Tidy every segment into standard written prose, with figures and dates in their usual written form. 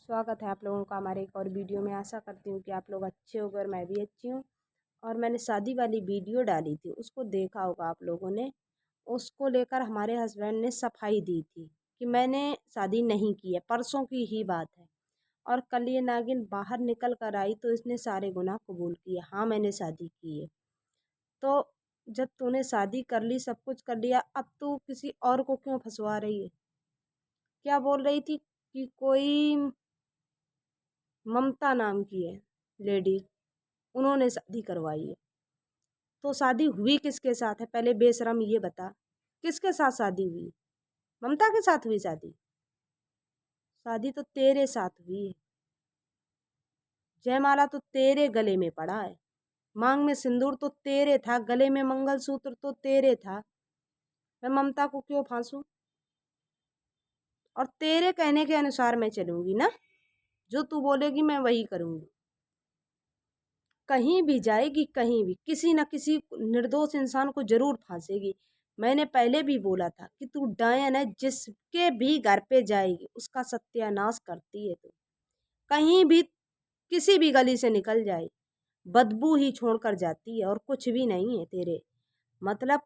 स्वागत है आप लोगों का हमारे एक और वीडियो में। आशा करती हूँ कि आप लोग अच्छे होंगे और मैं भी अच्छी हूँ। और मैंने शादी वाली वीडियो डाली थी, उसको देखा होगा आप लोगों ने। उसको लेकर हमारे हस्बैंड ने सफाई दी थी कि मैंने शादी नहीं की है, परसों की ही बात है। और कल ये नागिन बाहर निकल कर आई तो इसने सारे गुनाह कबूल किए। हाँ, मैंने शादी की है। तो जब तूने शादी कर ली, सब कुछ कर लिया, अब तू किसी और को क्यों फंसवा रही है? क्या बोल रही थी कि कोई ममता नाम की है लेडी, उन्होंने शादी करवाई है। तो शादी हुई किसके साथ है? पहले बेशरम ये बता, किसके साथ शादी हुई? ममता के साथ हुई शादी? शादी तो तेरे साथ हुई है। जयमाला तो तेरे गले में पड़ा है, मांग में सिंदूर तो तेरे था, गले में मंगलसूत्र तो तेरे था। मैं ममता को क्यों फांसूं? और तेरे कहने के अनुसार मैं चलूंगी ना, जो तू बोलेगी मैं वही करूंगी। कहीं भी जाएगी, कहीं भी किसी न किसी निर्दोष इंसान को जरूर फांसेगी। मैंने पहले भी बोला था कि तू डायन है, जिसके भी घर पे जाएगी उसका सत्यानाश करती है। तू कहीं भी किसी भी गली से निकल जाए, बदबू ही छोड़ कर जाती है और कुछ भी नहीं है तेरे। मतलब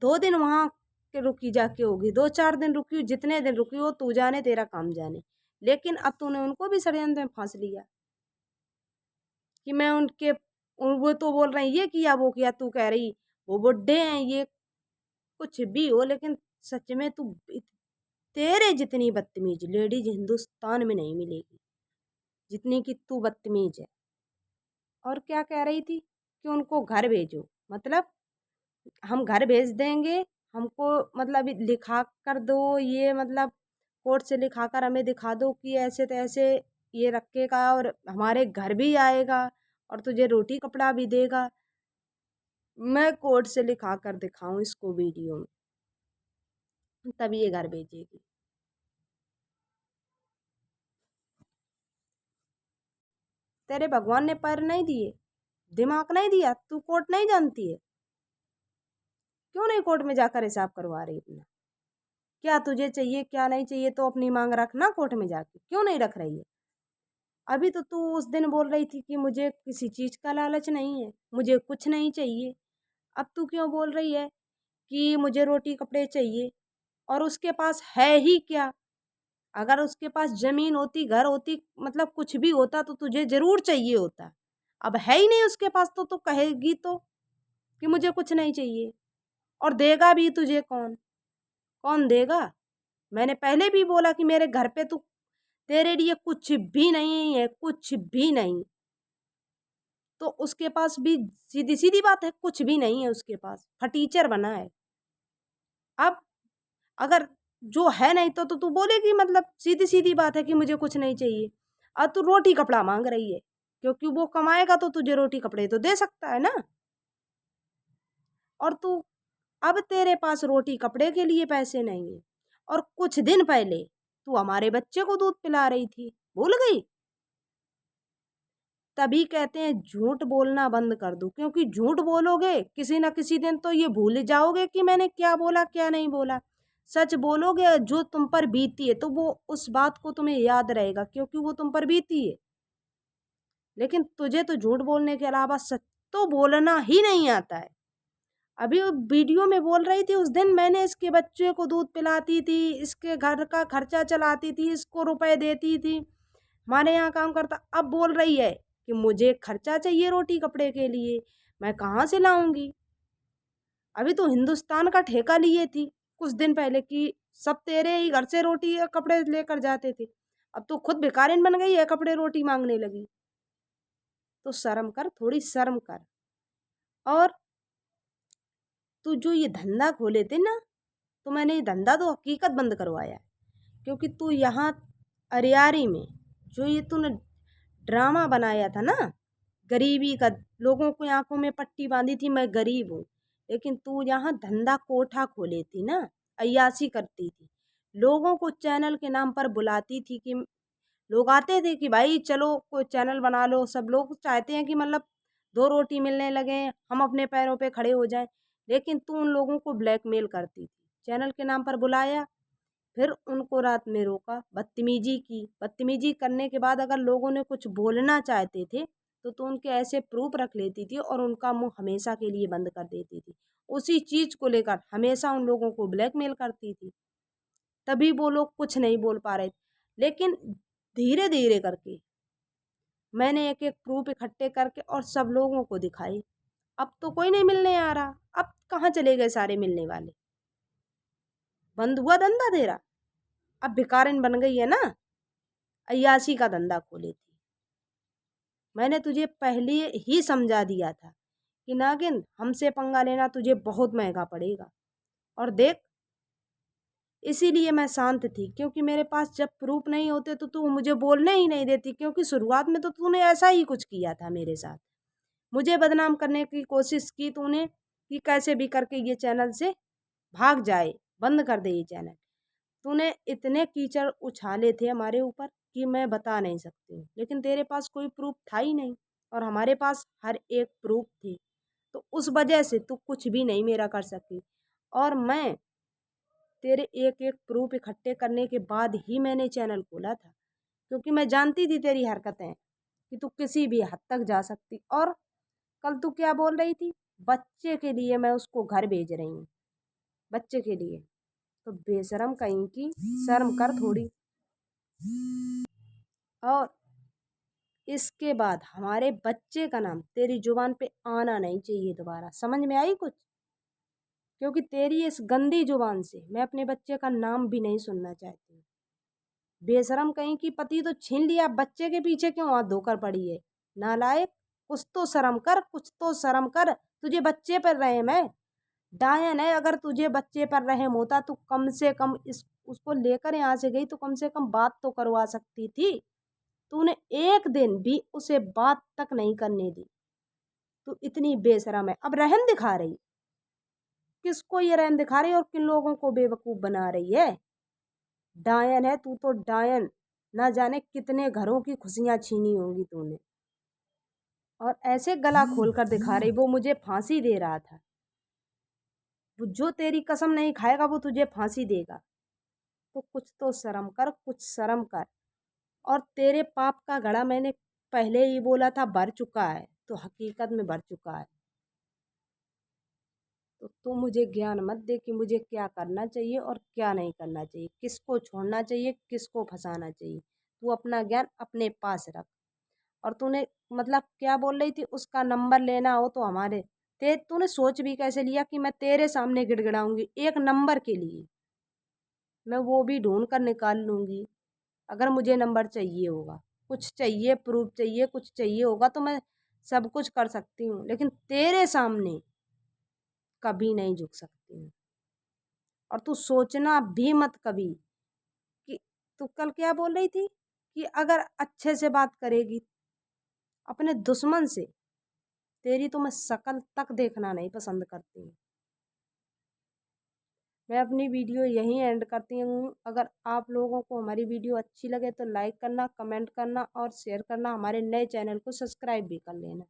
2 दिन वहां के रुकी जाके होगी, 2-4 दिन रुकी, जितने दिन रुकी हो तू जाने, तेरा काम जाने। लेकिन अब तूने उनको भी षड्यंत्र में फांस लिया कि मैं उनके वो तो बोल रहे हैं ये किया वो किया, तू कह रही वो बुढ़े हैं, ये कुछ भी हो, लेकिन सच में तू तेरे जितनी बदतमीज लेडीज हिंदुस्तान में नहीं मिलेगी जितनी कि तू बदतमीज है। और क्या कह रही थी कि उनको घर भेजो, मतलब हम घर भेज देंगे, हमको मतलब लिखा कर दो, ये मतलब कोर्ट से लिखा कर हमें दिखा दो कि ऐसे तैसे ये रखेगा और हमारे घर भी आएगा और तुझे रोटी कपड़ा भी देगा। मैं कोर्ट से लिखा कर दिखाऊं इसको वीडियो में, तभी ये घर भेजेगी। तेरे भगवान ने पैर नहीं दिए, दिमाग नहीं दिया? तू कोर्ट नहीं जानती है? क्यों नहीं कोर्ट में जाकर हिसाब करवा रही अपना? क्या तुझे चाहिए क्या नहीं चाहिए तो अपनी मांग रखना कोर्ट में जाके, क्यों नहीं रख रही है? अभी तो तू उस दिन बोल रही थी कि मुझे किसी चीज का लालच नहीं है, मुझे कुछ नहीं चाहिए। अब तू क्यों बोल रही है कि मुझे रोटी कपड़े चाहिए? और उसके पास है ही क्या? अगर उसके पास जमीन होती, घर होती, मतलब कुछ भी होता तो तुझे जरूर चाहिए होता। अब है ही नहीं उसके पास तो कहेगी तो कि मुझे कुछ नहीं चाहिए। और देगा भी तुझे कौन? कौन देगा? मैंने पहले भी बोला कि मेरे घर पे तू, तेरे लिए कुछ भी नहीं है, कुछ भी नहीं। तो उसके पास भी सीधी सीधी बात है, कुछ भी नहीं है उसके पास, फटीचर बना है। अब अगर जो है नहीं तो तू बोलेगी, मतलब सीधी सीधी बात है कि मुझे कुछ नहीं चाहिए। अब तू रोटी कपड़ा मांग रही है, क्योंकि वो कमाएगा तो तुझे रोटी कपड़े तो दे सकता है ना। और तू, अब तेरे पास रोटी कपड़े के लिए पैसे नहीं है, और कुछ दिन पहले तू हमारे बच्चे को दूध पिला रही थी, भूल गई? तभी कहते हैं झूठ बोलना बंद कर दो, क्योंकि झूठ बोलोगे किसी ना किसी दिन तो ये भूल जाओगे कि मैंने क्या बोला क्या नहीं बोला। सच बोलोगे, जो तुम पर बीती है तो वो उस बात को तुम्हें याद रहेगा, क्योंकि वो तुम पर बीती है। लेकिन तुझे तो झूठ बोलने के अलावा सच तो बोलना ही नहीं आता है। अभी वो वीडियो में बोल रही थी, उस दिन मैंने इसके बच्चे को दूध पिलाती थी, इसके घर का खर्चा चलाती थी, इसको रुपए देती थी, हमारे यहाँ काम करता। अब बोल रही है कि मुझे खर्चा चाहिए रोटी कपड़े के लिए, मैं कहाँ से लाऊंगी? अभी तो हिंदुस्तान का ठेका लिए थी कुछ दिन पहले कि सब तेरे ही घर से रोटी या कपड़े लेकर जाते थे। अब तो खुद भिखारिन बन गई है, कपड़े रोटी मांगने लगी। तो शर्म कर, थोड़ी शर्म कर। और तू जो ये धंधा खोले थे ना, तो मैंने ये धंधा तो हकीकत बंद करवाया है। क्योंकि तू यहाँ अरियारी में जो ये तूने ड्रामा बनाया था ना, गरीबी का, लोगों को आंखों में पट्टी बांधी थी मैं गरीब हूँ, लेकिन तू यहाँ धंधा कोठा खोले थी ना, अय्यासी करती थी, लोगों को चैनल के नाम पर बुलाती थी कि लोग आते थे कि भाई चलो कोई चैनल बना लो, सब लोग चाहते हैं कि मतलब 2 रोटी मिलने लगे, हम अपने पैरों पे खड़े हो जाएं। लेकिन तू उन लोगों को ब्लैकमेल करती थी, चैनल के नाम पर बुलाया, फिर उनको रात में रोका, बदतमीजी की। बदतमीजी करने के बाद अगर लोगों ने कुछ बोलना चाहते थे तो उनके ऐसे प्रूफ रख लेती थी और उनका मुंह हमेशा के लिए बंद कर देती थी। उसी चीज़ को लेकर हमेशा उन लोगों को ब्लैकमेल करती थी, तभी वो लोग कुछ नहीं बोल पा रहे थे। लेकिन धीरे धीरे करके मैंने एक एक प्रूफ इकट्ठे करके और सब लोगों को दिखाई। अब तो कोई नहीं मिलने आ रहा। अब कहाँ चले गए सारे मिलने वाले? बंद हुआ धंधा तेरा? अब भिखारिन बन गई है ना, अय्याशी का धंधा खोले थी। मैंने तुझे पहले ही समझा दिया था कि नागिन हमसे पंगा लेना तुझे बहुत महंगा पड़ेगा। और देख, इसीलिए मैं शांत थी, क्योंकि मेरे पास जब प्रूफ नहीं होते तो तू मुझे बोलने ही नहीं देती। क्योंकि शुरुआत में तो तूने ऐसा ही कुछ किया था मेरे साथ, मुझे बदनाम करने की कोशिश की तूने कि कैसे भी करके ये चैनल से भाग जाए, बंद कर दे ये चैनल। तूने इतने कीचड़ उछाले थे हमारे ऊपर कि मैं बता नहीं सकती हूँ, लेकिन तेरे पास कोई प्रूफ था ही नहीं और हमारे पास हर एक प्रूफ थी। तो उस वजह से तू कुछ भी नहीं मेरा कर सकती। और मैं तेरे एक एक प्रूफ इकट्ठे करने के बाद ही मैंने चैनल खोला था, क्योंकि मैं जानती थी तेरी हरकतें कि तू किसी भी हद तक जा सकती। और कल तू क्या बोल रही थी? बच्चे के लिए मैं उसको घर भेज रही हूँ, बच्चे के लिए। तो बेशरम कहीं की, शर्म कर थोड़ी। और इसके बाद हमारे बच्चे का नाम तेरी जुबान पे आना नहीं चाहिए दोबारा। समझ में आई कुछ? क्योंकि तेरी इस गंदी जुबान से मैं अपने बच्चे का नाम भी नहीं सुनना चाहती हूँ। बेशरम कहीं की, पति तो छीन लिया, बच्चे के पीछे क्यों हाथ धोकर पड़ी है? नालायक, कुछ तो शर्म कर, कुछ तो शर्म कर। तुझे बच्चे पर रहम है? डायन है। अगर तुझे बच्चे पर रहम होता तो कम से कम इस उसको लेकर यहाँ से गई तो कम से कम बात तो करवा सकती थी। तूने एक दिन भी उसे बात तक नहीं करने दी। तू इतनी बेशरम है। अब रहम दिखा रही? किसको ये रहम दिखा रही और किन लोगों को बेवकूफ बना रही है? डायन है तू तो, डायन। ना जाने कितने घरों की खुशियां छीनी होंगी तूने। और ऐसे गला खोल कर दिखा रही, वो मुझे फांसी दे रहा था। वो जो तेरी कसम नहीं खाएगा वो तुझे फांसी देगा। तो कुछ तो शर्म कर, कुछ शर्म कर। और तेरे पाप का घड़ा मैंने पहले ही बोला था भर चुका है, तो हकीकत में भर चुका है। तो तू मुझे ज्ञान मत दे कि मुझे क्या करना चाहिए और क्या नहीं करना चाहिए, किसको छोड़ना चाहिए, किसको फंसाना चाहिए। तू अपना ज्ञान अपने पास रख। और तूने मतलब क्या बोल रही थी, उसका नंबर लेना हो तो हमारे तूने सोच भी कैसे लिया कि मैं तेरे सामने गिड़गिड़ाऊंगी एक नंबर के लिए? मैं वो भी ढूंढ कर निकाल लूंगी अगर मुझे नंबर चाहिए होगा। कुछ चाहिए, प्रूफ चाहिए, कुछ चाहिए होगा तो मैं सब कुछ कर सकती हूँ, लेकिन तेरे सामने कभी नहीं झुक सकती हूँ। और तू सोचना भी मत कभी कि तू कल क्या बोल रही थी कि अगर अच्छे से बात करेगी अपने दुश्मन से, तेरी तो मैं शक्ल तक देखना नहीं पसंद करती हूँ। मैं अपनी वीडियो यहीं एंड करती हूँ। अगर आप लोगों को हमारी वीडियो अच्छी लगे तो लाइक करना, कमेंट करना और शेयर करना। हमारे नए चैनल को सब्सक्राइब भी कर लेना।